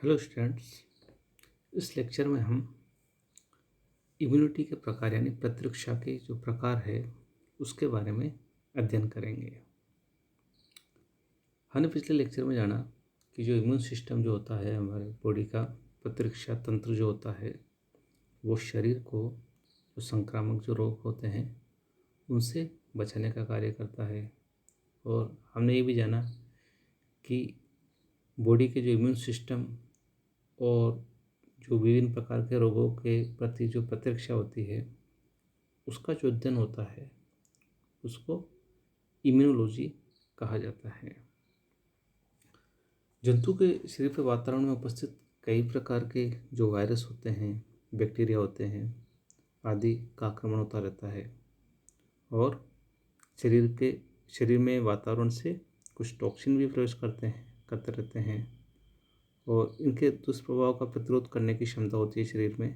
Hello students. इस lecture में हम इम्यूनिटी के प्रकार यानी प्रतिरक्षा के जो प्रकार है उसके बारे में अध्ययन करेंगे। हमने पिछले लेक्चर में जाना कि जो इम्यून सिस्टम जो होता है हमारे बॉडी का प्रतिरक्षा तंत्र जो होता है वो शरीर को जो संक्रामक जो रोग होते हैं उनसे बचाने का कार्य करता है। और हमने ये भी जाना कि बॉडी के जो इम्यून सिस्टम और जो विभिन्न प्रकार के रोगों के प्रति जो प्रतिरक्षा होती है उसका जो अध्ययन होता है उसको इम्यूनोलॉजी कहा जाता है। जंतु के शरीर के वातावरण में उपस्थित कई प्रकार के जो वायरस होते हैं, बैक्टीरिया होते हैं आदि का आक्रमण होता रहता है और शरीर में वातावरण से कुछ टॉक्सिन भी प्रवेश करते रहते हैं और इनके दुष्प्रभाव का प्रतिरोध करने की क्षमता होती है शरीर में,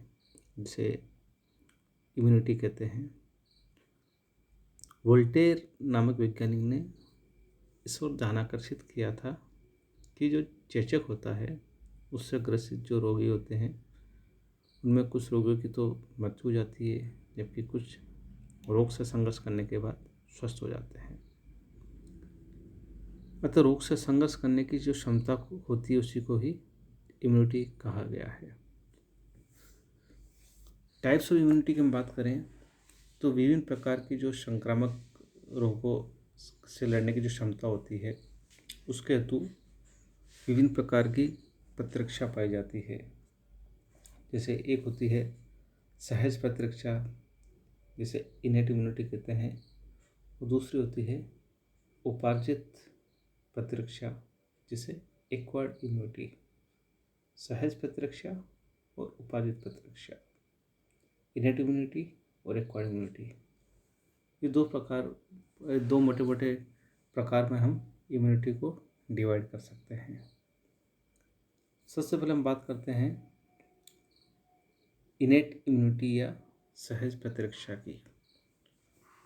जिसे इम्यूनिटी कहते हैं। वोल्टेयर नामक वैज्ञानिक ने इस ओर ध्यान आकर्षित किया था कि जो चेचक होता है उससे ग्रसित जो रोगी होते हैं उनमें कुछ रोगियों की तो मृत्यु हो जाती है, जबकि कुछ रोग से संघर्ष करने के बाद स्वस्थ हो जाते हैं। मतलब रोग से संघर्ष करने की जो क्षमता होती है उसी को ही इम्यूनिटी कहा गया है। टाइप्स ऑफ इम्यूनिटी की हम बात करें तो विभिन्न प्रकार की जो संक्रामक रोगों से लड़ने की जो क्षमता होती है उसके हेतु विभिन्न प्रकार की प्रतिरक्षा पाई जाती है। जैसे एक होती है सहज प्रतिरक्षा, जिसे इनेट इम्यूनिटी कहते हैं, और दूसरी होती है उपार्जित प्रतिरक्षा, जिसे एक्वायर्ड इम्यूनिटी। सहज प्रतिरक्षा और उपार्जित प्रतिरक्षा, इनेट इम्यूनिटी और एक्वायर्ड इम्यूनिटी, ये दो मोटे मोटे प्रकार में हम इम्यूनिटी को डिवाइड कर सकते हैं। सबसे पहले हम बात करते हैं इनेट इम्यूनिटी या सहज प्रतिरक्षा की।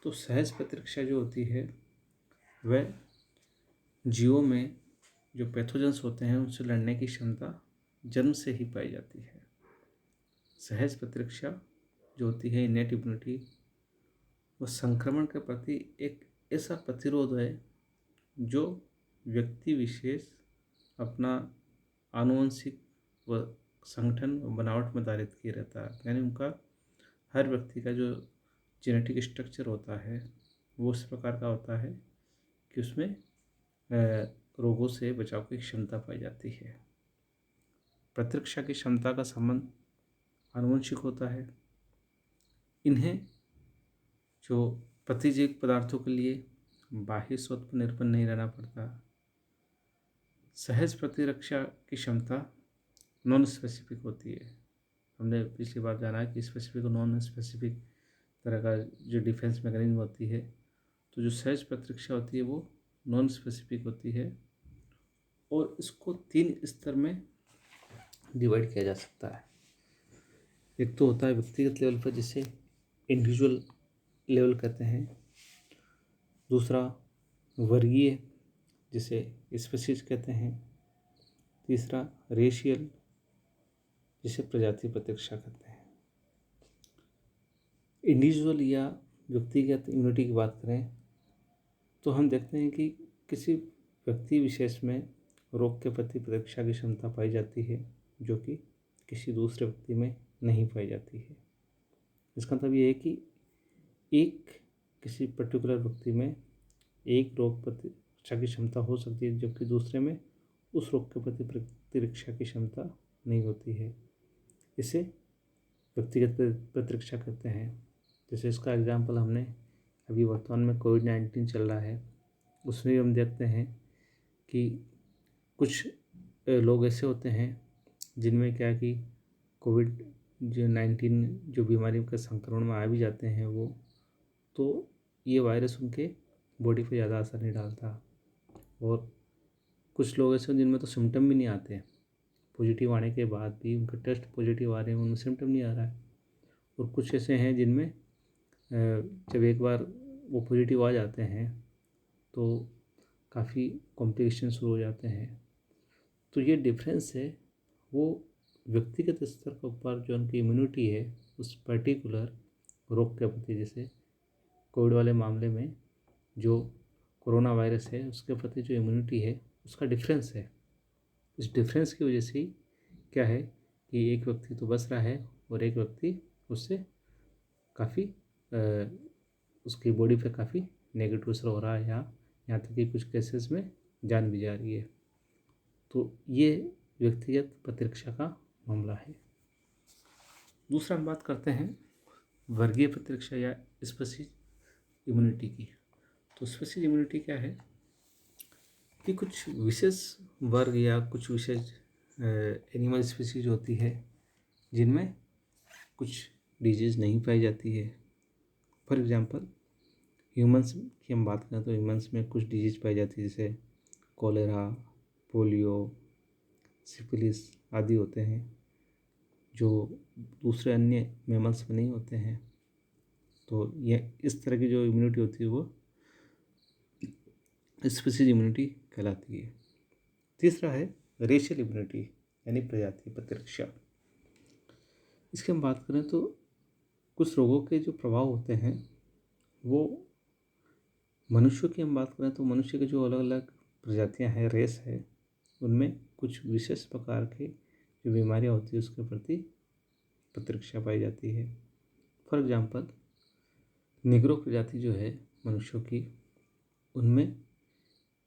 तो सहज प्रतिरक्षा जो होती है वह जीवों में जो पैथोजेंस होते हैं उनसे लड़ने की क्षमता जन्म से ही पाई जाती है। सहज प्रतिरक्षा जो होती है इनेट इम्यूनिटी, वह संक्रमण के प्रति एक ऐसा प्रतिरोध है जो व्यक्ति विशेष अपना आनुवंशिक व संगठन व बनावट में धारित किए रहता है। यानी उनका हर व्यक्ति का जो जेनेटिक स्ट्रक्चर होता है वो उस प्रकार का होता है कि उसमें रोगों से बचाव की क्षमता पाई जाती है। प्रतिरक्षा की क्षमता का संबंध आनुवंशिक होता है। इन्हें जो प्रतिजैविक पदार्थों के लिए बाह्य स्रोत पर निर्भर नहीं रहना पड़ता। सहज प्रतिरक्षा की क्षमता नॉन स्पेसिफिक होती है। हमने पिछली बार जाना है कि स्पेसिफिक और नॉन स्पेसिफिक तरह का जो डिफेंस मैकेनिज्म होती है, तो जो सहज प्रतिरक्षा होती है वो नॉन स्पेसिफिक होती है और इसको 3 स्तर में डिवाइड किया जा सकता है। एक तो होता है व्यक्तिगत लेवल पर, जिसे इंडिविजुअल लेवल कहते हैं। दूसरा वर्गीय, जिसे स्पीशीज कहते हैं। तीसरा रेशियल, जिसे प्रजाति प्रतिरक्षा कहते हैं। इंडिविजुअल या व्यक्तिगत इम्यूनिटी की बात करें तो हम देखते हैं कि किसी व्यक्ति विशेष में रोग के प्रति प्रतिरक्षा की क्षमता पाई जाती है जो कि किसी दूसरे व्यक्ति में नहीं पाई जाती है। इसका मतलब ये है कि एक किसी पर्टिकुलर व्यक्ति में एक रोग प्रतिरक्षा की क्षमता हो सकती है जबकि दूसरे में उस रोग के प्रति प्रतिरक्षा की क्षमता नहीं होती है। इसे व्यक्तिगत प्रतिरक्षा कहते हैं। जैसे इसका एग्जाम्पल हमने अभी वर्तमान में कोविड-19 चल रहा है, उसमें भी हम देखते हैं कि कुछ लोग ऐसे होते हैं जिनमें क्या कि कोविड-19 जो बीमारी के संक्रमण में आ भी जाते हैं वो, तो ये वायरस उनके बॉडी पे ज़्यादा असर नहीं डालता। और कुछ लोग ऐसे हैं जिनमें तो सिम्टम भी नहीं आते हैं, पॉजिटिव आने के बाद भी उनके टेस्ट पॉजिटिव आ रहे हैं, उनमें सिम्टम नहीं आ रहा है। और कुछ ऐसे हैं जिनमें जब एक बार वो पॉजिटिव आ जाते हैं तो काफ़ी कॉम्प्लिकेशन शुरू हो जाते हैं। तो ये डिफरेंस है वो व्यक्तिगत स्तर के ऊपर जो उनकी इम्यूनिटी है उस पर्टिकुलर रोग के प्रति, जैसे कोविड वाले मामले में जो कोरोना वायरस है उसके प्रति जो इम्यूनिटी है उसका डिफरेंस है। इस डिफरेंस की वजह से क्या है कि एक व्यक्ति तो बच रहा है और एक व्यक्ति उससे काफ़ी उसकी बॉडी पे काफ़ी नेगेटिव असर हो रहा है, यहाँ तक कि कुछ केसेस में जान भी जा रही है। तो ये व्यक्तिगत प्रतिरक्षा का मामला है। दूसरा हम बात करते हैं वर्गीय प्रतिरक्षा या स्पीशीज इम्यूनिटी की। तो स्पीशीज इम्यूनिटी क्या है कि कुछ विशेष वर्ग या कुछ विशेष एनिमल स्पीशीज होती है जिनमें कुछ डिजीज़ नहीं पाई जाती है। फॉर एग्जांपल ह्यूमंस की हम बात करें तो ह्यूमंस में कुछ डिजीज़ पाई जाती है, जैसे कोलेरा, पोलियो, सिफिलिस आदि होते हैं जो दूसरे अन्य मैमल्स में नहीं होते हैं। तो यह इस तरह की जो इम्यूनिटी होती है वो स्पीशीज इम्यूनिटी कहलाती है। तीसरा है रेशियल इम्यूनिटी यानी प्रजाति प्रतिरक्षा। इसकी हम बात करें तो कुछ रोगों के जो प्रभाव होते हैं वो मनुष्यों की हम बात करें तो मनुष्य के जो अलग अलग प्रजातियां हैं, रेस है, उनमें कुछ विशेष प्रकार के जो बीमारियां होती है उसके प्रति प्रतिरक्षा पाई जाती है। फॉर एग्जांपल निग्रो प्रजाति जो है मनुष्यों की, उनमें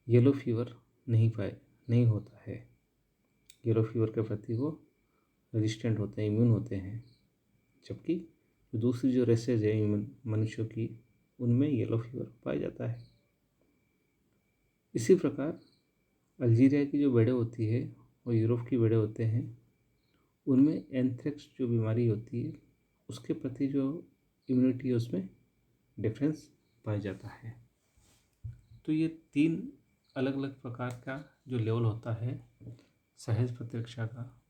येलो फीवर नहीं होता है। येलो फीवर के प्रति वो रेजिस्टेंट होते हैं, इम्यून होते हैं। जबकि दूसरी जो रेसेज है मनुष्यों की, उनमें येलो फीवर पाया जाता है। इसी प्रकार अल्जीरिया की जो भेड़ें होती है और यूरोप की भेड़ें होते हैं, उनमें एंथ्रेक्स जो बीमारी होती है उसके प्रति जो इम्यूनिटी है उसमें डिफरेंस पाया जाता है। तो ये 3 अलग अलग प्रकार का जो लेवल होता है सहज प्रतिरक्षा का।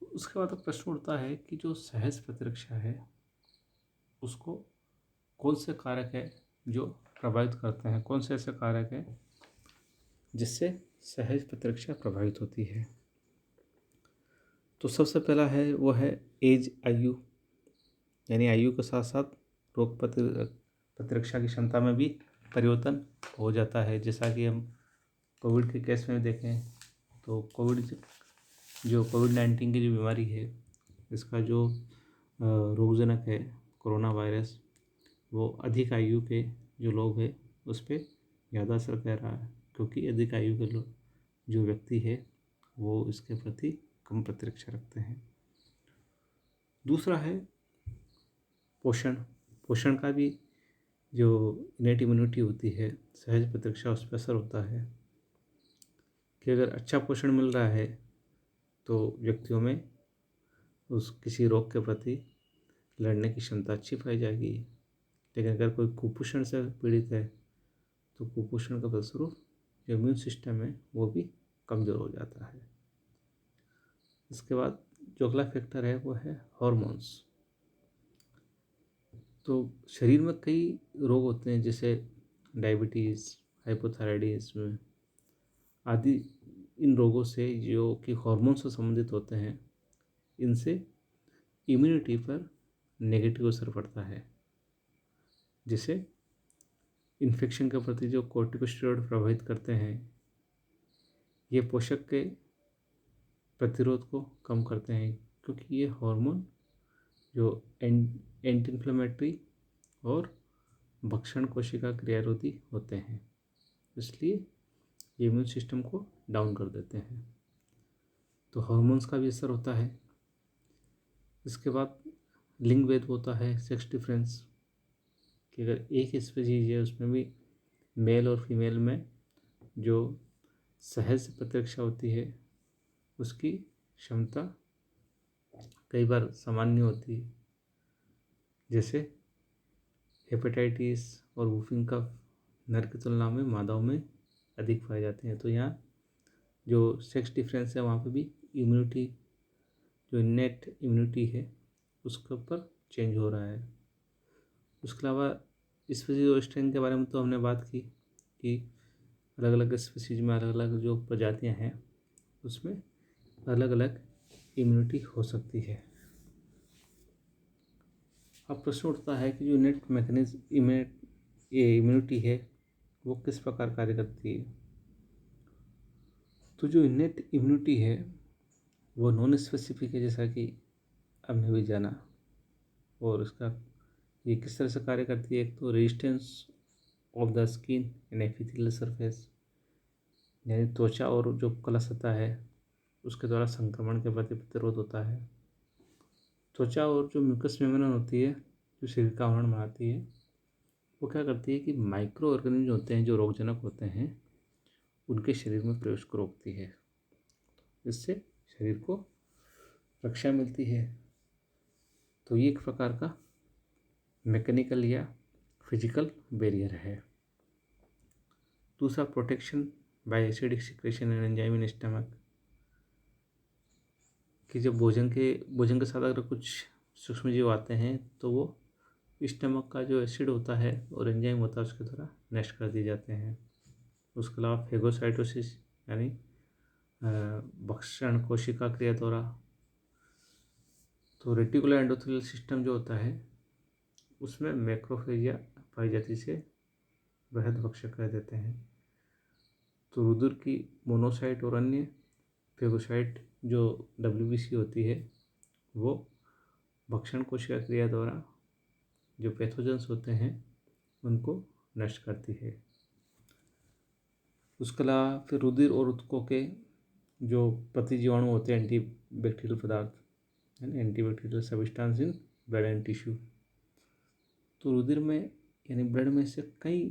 उसके बाद प्रश्न उठता है कि जो सहज प्रतिरक्षा है उसको कौन से कारक है जो प्रभावित करते हैं, कौन से ऐसे कारक है जिससे सहज प्रतिरक्षा प्रभावित होती है। तो सबसे पहला है वो है एज, आयु, यानी आयु के साथ साथ रोग प्रतिरक्षा की क्षमता में भी परिवर्तन हो जाता है। जैसा कि हम कोविड के केस में देखें तो कोविड-19 की जो बीमारी है, इसका जो रोगजनक है कोरोना वायरस, वो अधिक आयु के जो लोग हैं उस पर ज़्यादा असर कर रहा है, क्योंकि अधिक आयु के जो व्यक्ति है वो इसके प्रति कम प्रतिरक्षा रखते हैं। दूसरा है पोषण का भी जो इनेट इम्यूनिटी होती है, सहज प्रतिरक्षा उस पर असर होता है कि अगर अच्छा पोषण मिल रहा है तो व्यक्तियों में उस किसी रोग के प्रति लड़ने की क्षमता अच्छी पाई जाएगी। लेकिन अगर कोई कुपोषण से पीड़ित है तो कुपोषण का फलस्वरूप जो इम्यून सिस्टम है वो भी कमज़ोर हो जाता है। इसके बाद जो अगला फैक्टर है वो है हार्मोन्स। तो शरीर में कई रोग होते हैं जैसे डायबिटीज़, हाइपोथायराइडिज्म आदि। इन रोगों से जो कि हार्मोन से संबंधित होते हैं, इनसे इम्यूनिटी पर नेगेटिव असर पड़ता है। जिसे इन्फेक्शन के प्रति जो कॉर्टिकोस्टेरॉइड प्रभावित करते हैं, ये पोषक के प्रतिरोध को कम करते हैं, क्योंकि ये हार्मोन जो एंटी इन्फ्लेमेटरी और भक्षण कोशिका क्रियारोधी होते हैं, इसलिए ये इम्यून सिस्टम को डाउन कर देते हैं। तो हार्मोन्स का भी असर होता है। इसके बाद लिंग भेद होता है, सेक्स डिफरेंस, कि अगर एक स्पीशीज है उसमें भी मेल और फीमेल में जो सहज प्रतिरक्षा होती है उसकी क्षमता कई बार सामान्य होती है। जैसे हेपेटाइटिस और वुफिंग कफ नर की तुलना में मादाओं में अधिक पाए जाते हैं। तो यहाँ जो सेक्स डिफरेंस है वहाँ पे भी इम्यूनिटी, जो इनेट इम्यूनिटी है, उसके ऊपर चेंज हो रहा है। उसके अलावा स्पीशीज और स्ट्रेन के बारे में तो हमने बात की कि अलग अलग स्पीशीज में अलग अलग जो प्रजातियाँ हैं उसमें अलग अलग इम्यूनिटी हो सकती है। अब प्रश्न उठता है कि जो इनेट मैकेनिज्म इम्यूनिटी है वो किस प्रकार कार्य करती है। तो जो इनेट इम्यूनिटी है वो नॉन स्पेसिफिक है, जैसा कि हमने भी जाना। और इसका ये किस तरह से कार्य करती है। एक तो resistance of the skin and epithelial surface, यानी त्वचा और जो कला सतह है उसके द्वारा संक्रमण के प्रति प्रतिरोध होता है। त्वचा और जो म्यूकस मेम्ब्रेन होती है जो शरीर का आवरण बनाती है, वो क्या करती है कि माइक्रो ऑर्गेनिज्म होते हैं जो रोगजनक होते हैं उनके शरीर में प्रवेश को रोकती है। इससे शरीर को रक्षा मिलती है। तो ये एक प्रकार का मैकेनिकल या फिजिकल बैरियर है। दूसरा, protection bye acidic secretion and enzyme in stomach, कि जब भोजन के साथ अगर कुछ सूक्ष्मजीव आते हैं तो वो स्टमक का जो एसिड होता है और एंजाइम होता है उसके द्वारा नष्ट कर दिए जाते हैं। उसके अलावा फेगोसाइटोसिस यानी भक्षण कोशिका क्रिया द्वारा। तो रेटिकुलर एंडोथेलियल सिस्टम जो होता है उसमें मैक्रोफेज पाई जाती से वृहद भक्षक कह देते हैं। तो रुधिर की मोनोसाइट और अन्य फेगोसाइट जो WBC होती है वो भक्षण कोशिका क्रिया द्वारा जो पैथोजेंस होते हैं उनको नष्ट करती है। उसके अलावा फिर रुधिर और ऊतकों के जो प्रतिजीवाणु होते हैं, एंटी बैक्टीरियल पदार्थ यानी antibacterial substance in blood and tissue. तो रुधिर में यानी ब्लड में से कई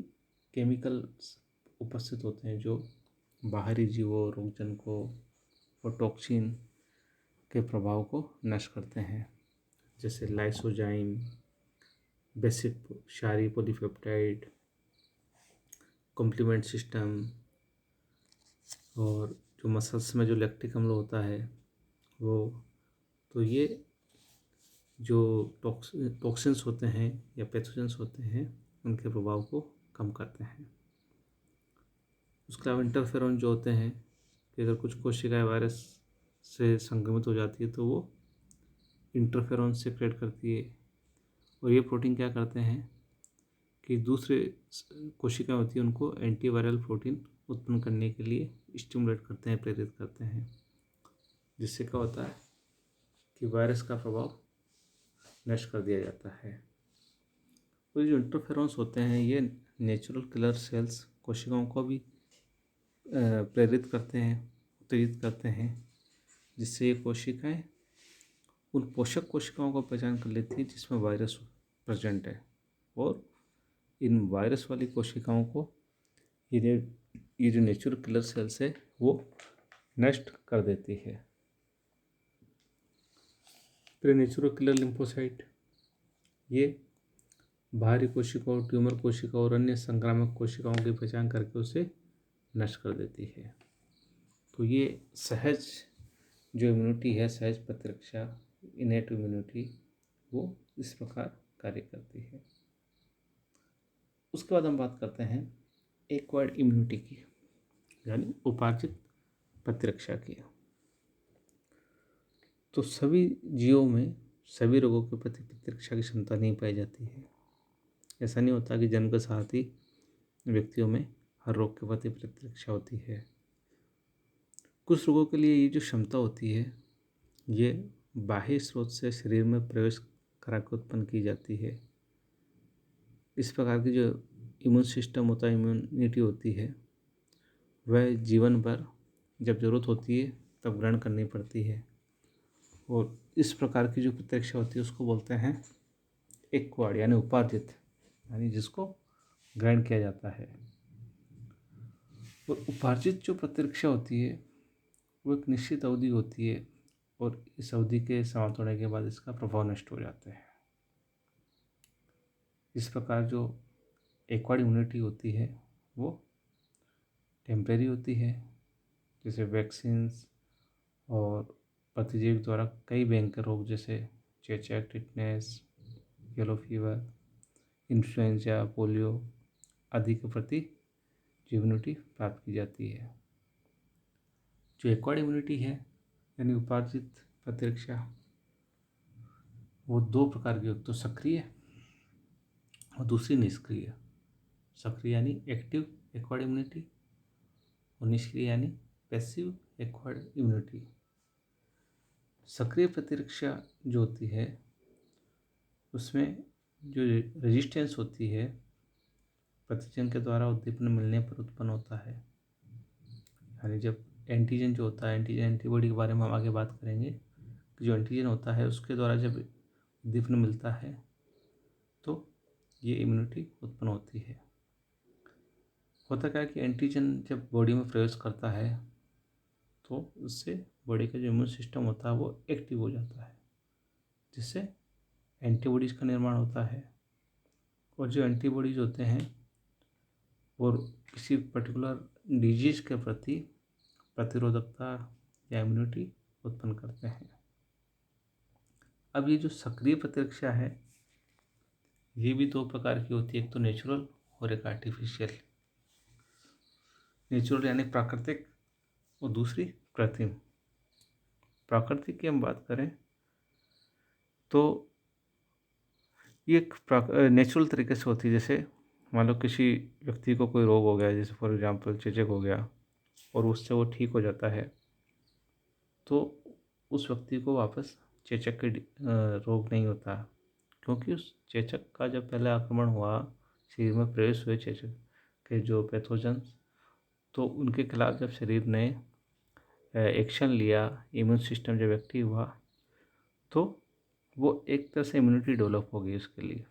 केमिकल्स उपस्थित होते हैं जो बाहरी जीवों, रोगजनकों और टॉक्सिन के प्रभाव को नष्ट करते हैं, जैसे लाइसोजाइम, बेसिक क्षारीय पॉलीपेप्टाइड, कॉम्प्लीमेंट सिस्टम, और जो मसल्स में जो लैक्टिक अम्ल होता है वो। तो ये जो टॉक्सिन्स होते हैं या पैथोजेंस होते हैं उनके प्रभाव को कम करते हैं। उसके अलावा इंटरफेरॉन जो होते हैं कि अगर कुछ कोशिकाएं वायरस से संक्रमित हो जाती है तो वो इंटरफेरॉन सिक्रेट करती है। और ये प्रोटीन क्या करते हैं कि दूसरे कोशिकाएं होती हैं उनको एंटीवायरल प्रोटीन उत्पन्न करने के लिए स्टिमुलेट करते हैं, प्रेरित करते हैं, जिससे क्या होता है कि वायरस का प्रभाव नष्ट कर दिया जाता है। और जो इंटरफेरॉन्स होते हैं ये नेचुरल किलर सेल्स कोशिकाओं को भी प्रेरित करते हैं, उत्तेजित करते हैं, जिससे ये कोशिकाएं उन पोषक कोशिकाओं को पहचान कर लेती हैं जिसमें वायरस प्रेजेंट है, और इन वायरस वाली कोशिकाओं को ये जो नेचुरल किलर सेल्स है वो नष्ट कर देती है। फिर नेचुरल किलर लिम्फोसाइट, ये बाहरी कोशिकाओं, ट्यूमर कोशिकाओं और अन्य संक्रामक कोशिकाओं की पहचान करके उसे नष्ट कर देती है। तो ये सहज जो इम्यूनिटी है, सहज प्रतिरक्षा, इनेट इम्यूनिटी, वो इस प्रकार कार्य करती है। उसके बाद हम बात करते हैं एक्वायर्ड इम्यूनिटी की, यानी उपार्जित प्रतिरक्षा की। तो सभी जीवों में सभी रोगों के प्रति प्रतिरक्षा की क्षमता नहीं पाई जाती है। ऐसा नहीं होता कि जन्म के साथ ही व्यक्तियों में हर रोग के प्रति प्रतिरक्षा होती है। कुछ रोगों के लिए ये जो क्षमता होती है ये बाह्य स्रोत से शरीर में प्रवेश करा के उत्पन्न की जाती है। इस प्रकार की जो इम्यून सिस्टम होता है, इम्यूनिटी होती है, वह जीवन भर जब ज़रूरत होती है तब ग्रहण करनी पड़ती है। और इस प्रकार की जो प्रतिरक्षा होती है उसको बोलते हैं एक्वायर्ड, यानी उपार्जित, यानी जिसको ग्रहण किया जाता है। और उपार्जित जो प्रतिरक्षा होती है वो एक निश्चित अवधि होती है और इस अवधि के समाप्त होने के बाद इसका प्रभाव नष्ट हो जाता है। इस प्रकार जो एक्वायर्ड इम्यूनिटी होती है वो टेम्परेरी होती है, जैसे वैक्सीन्स और प्रतिजीवी द्वारा कई भयंकर रोग जैसे चेचक, tetanus, yellow fever, influenza, polio आदि के प्रति इम्यूनिटी प्राप्त की जाती है। जो एक्वायर्ड इम्यूनिटी है यानी उपार्जित प्रतिरक्षा वो दो प्रकार की होती, तो सक्रिय और दूसरी निष्क्रिय। सक्रिय यानी एक्टिव एक्वायर्ड इम्यूनिटी और निष्क्रिय यानी पैसिव एक्वायर्ड इम्यूनिटी। सक्रिय प्रतिरक्षा जो होती है उसमें जो रेजिस्टेंस होती है प्रतिजन के द्वारा उद्दीपन मिलने पर उत्पन्न होता है। यानी जब एंटीजन जो होता है, एंटीजन एंटीबॉडी के बारे में हम आगे बात करेंगे, जो एंटीजन होता है उसके द्वारा जब उद्दीपन मिलता है तो ये इम्यूनिटी उत्पन्न होती है। होता क्या है कि एंटीजन जब बॉडी में प्रवेश करता है तो उससे बॉडी का जो इम्यून सिस्टम होता है वो एक्टिव हो जाता है, जिससे एंटीबॉडीज़ का निर्माण होता है। और जो एंटीबॉडीज़ होते हैं और किसी पर्टिकुलर डिजीज़ के प्रति प्रतिरोधकता या इम्यूनिटी उत्पन्न करते हैं। अब ये जो सक्रिय प्रतिरक्षा है ये भी दो प्रकार की होती है, एक तो नेचुरल और एक आर्टिफिशियल। नेचुरल यानी प्राकृतिक और दूसरी कृत्रिम। प्राकृतिक की हम बात करें तो ये एक नेचुरल तरीके से होती है। जैसे मान लो किसी व्यक्ति को कोई रोग हो गया, जैसे फॉर एग्जांपल चेचक हो गया, और उससे वो ठीक हो जाता है तो उस व्यक्ति को वापस चेचक के रोग नहीं होता, क्योंकि उस चेचक का जब पहले आक्रमण हुआ, शरीर में प्रवेश हुए चेचक के जो पैथोजेंस, तो उनके खिलाफ जब शरीर ने एक्शन लिया, इम्यून सिस्टम जब एक्टिव हुआ तो वो एक तरह से इम्यूनिटी डेवलप हो गई उसके लिए।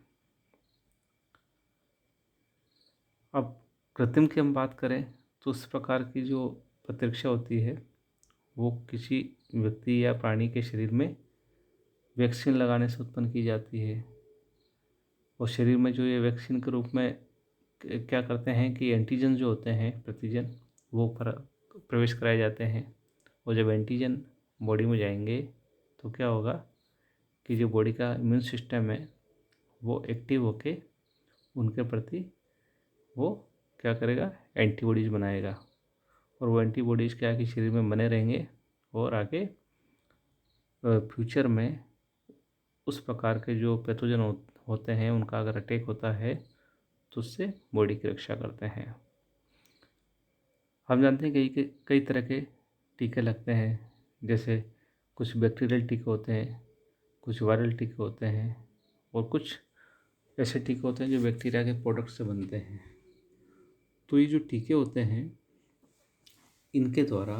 अब कृत्रिम की हम बात करें तो उस प्रकार की जो प्रतिरक्षा होती है वो किसी व्यक्ति या प्राणी के शरीर में वैक्सीन लगाने से उत्पन्न की जाती है। और शरीर में जो ये वैक्सीन के रूप में क्या करते हैं कि एंटीजन जो होते हैं प्रतिजन वो प्रवेश कराए जाते हैं। और जब एंटीजन बॉडी में जाएंगे तो क्या होगा कि जो बॉडी का इम्यून सिस्टम है वो एक्टिव होके उनके प्रति वो क्या करेगा, एंटीबॉडीज़ बनाएगा। और वो एंटीबॉडीज़ क्या है कि शरीर में बने रहेंगे और आगे फ्यूचर में उस प्रकार के जो पैथोजन होते हैं उनका अगर अटैक होता है तो उससे बॉडी की रक्षा करते हैं। हम जानते हैं कि कई तरह के टीके लगते हैं, जैसे कुछ बैक्टीरियल टीके होते हैं, कुछ वायरल टीके होते हैं और कुछ ऐसे टीके होते हैं जो बैक्टीरिया के प्रोडक्ट से बनते हैं। तो ये जो टीके होते हैं इनके द्वारा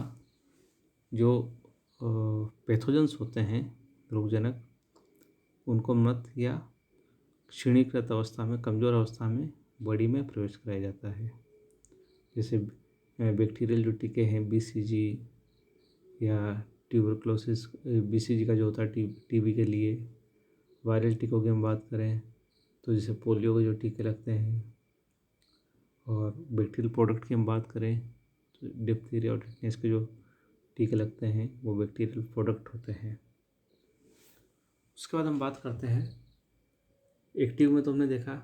जो पैथोजेंस होते हैं रोगजनक, उनको मृत या क्षीणीकृत अवस्था में, कमज़ोर अवस्था में बॉडी में प्रवेश कराया जाता है। जैसे बैक्टीरियल जो टीके हैं BCG या ट्यूबरक्लोसिस, BCG का जो होता है TB के लिए। वायरल टीकों की हम बात करें तो जैसे पोलियो के जो टीके लगते हैं, और बैक्टीरियल प्रोडक्ट की हम बात करें तो डिप्थीरिया और टिटनेस के जो टीके लगते हैं वो बैक्टीरियल प्रोडक्ट होते हैं। उसके बाद हम बात करते हैं एक्टिव में। तो हमने देखा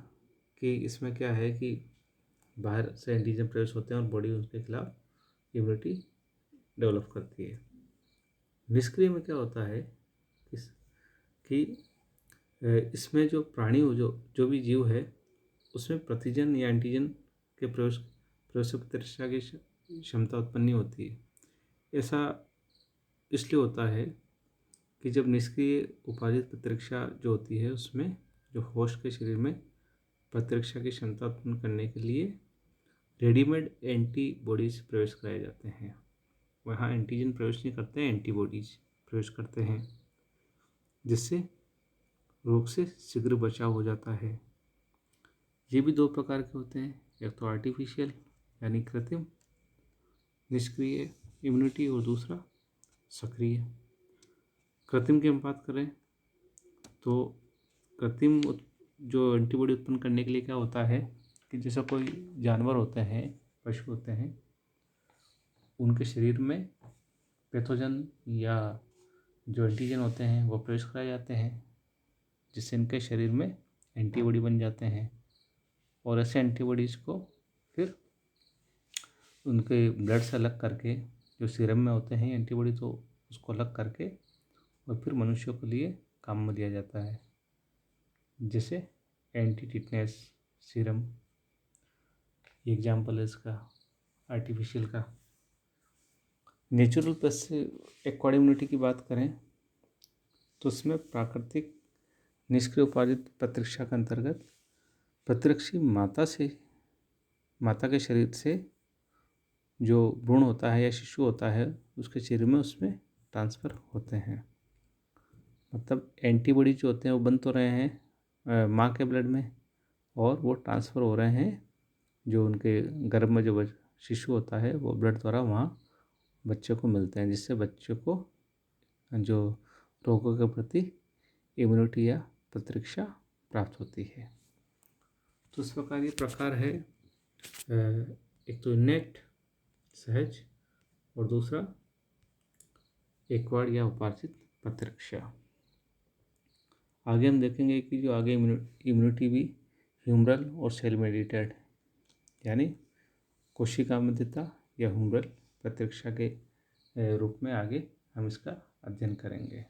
कि इसमें क्या है कि बाहर से एंटीजन प्रवेश होते हैं और बॉडी उनके खिलाफ इम्यूनिटी डेवलप करती है। निष्क्रिय में क्या होता है कि इसमें जो प्राणी हो, जो भी जीव है, उसमें प्रतिजन या एंटीजन के प्रवेश से प्रतिरक्षा की क्षमता उत्पन्न नहीं होती है। ऐसा इसलिए होता है कि जब निष्क्रिय उपार्जित प्रतिरक्षा जो होती है उसमें जो होस्ट के शरीर में प्रतिरक्षा की क्षमता उत्पन्न करने के लिए रेडीमेड एंटीबॉडीज प्रवेश कराए जाते हैं। वहाँ एंटीजन प्रवेश नहीं करते हैं, एंटीबॉडीज प्रवेश करते हैं, जिससे रोग से शीघ्र बचाव हो जाता है। ये भी दो प्रकार के होते हैं, एक तो आर्टिफिशियल यानी कृत्रिम निष्क्रिय इम्यूनिटी और दूसरा सक्रिय। कृत्रिम की हम बात करें तो कृत्रिम जो एंटीबॉडी उत्पन्न करने के लिए क्या होता है कि जैसा कोई जानवर होते हैं, पशु होते हैं, उनके शरीर में पैथोजन या जो एंटीजन होते हैं वो प्रवेश कराए जाते हैं, जिससे इनके शरीर में एंटीबॉडी बन जाते हैं। और ऐसे एंटीबॉडीज़ को फिर उनके ब्लड से अलग करके जो सीरम में होते हैं एंटीबॉडी, तो उसको अलग करके और फिर मनुष्यों के लिए काम में लिया जाता है, जैसे एंटी टिटनेस सीरम एग्जाम्पल है इसका, आर्टिफिशियल का। नेचुरल प्लस एक्वायर्ड इम्यूनिटी की बात करें तो उसमें प्राकृतिक निष्क्रिय उपार्जित प्रतिरक्षा के अंतर्गत प्रतिरक्षी माता के शरीर से जो भ्रूण होता है या शिशु होता है उसके शरीर में उसमें ट्रांसफ़र होते हैं। मतलब एंटीबॉडी जो होते हैं वो बन तो रहे हैं माँ के ब्लड में, और वो ट्रांसफ़र हो रहे हैं जो उनके गर्भ में जो शिशु होता है वो ब्लड द्वारा वहाँ बच्चे को मिलते हैं, जिससे बच्चे को जो रोगों के प्रति इम्यूनिटी या प्रतिरक्षा प्राप्त होती है। तो इस प्रकार ये प्रकार है, एक तो इनेट सहज और दूसरा एक्वायर्ड या उपार्जित प्रतिरक्षा। आगे हम देखेंगे कि जो आगे इम्यूनिटी भी ह्यूमरल और सेल मेडिएटेड यानी कोशिका मध्यता या ह्यूमरल प्रतिरक्षा के रूप में आगे हम इसका अध्ययन करेंगे।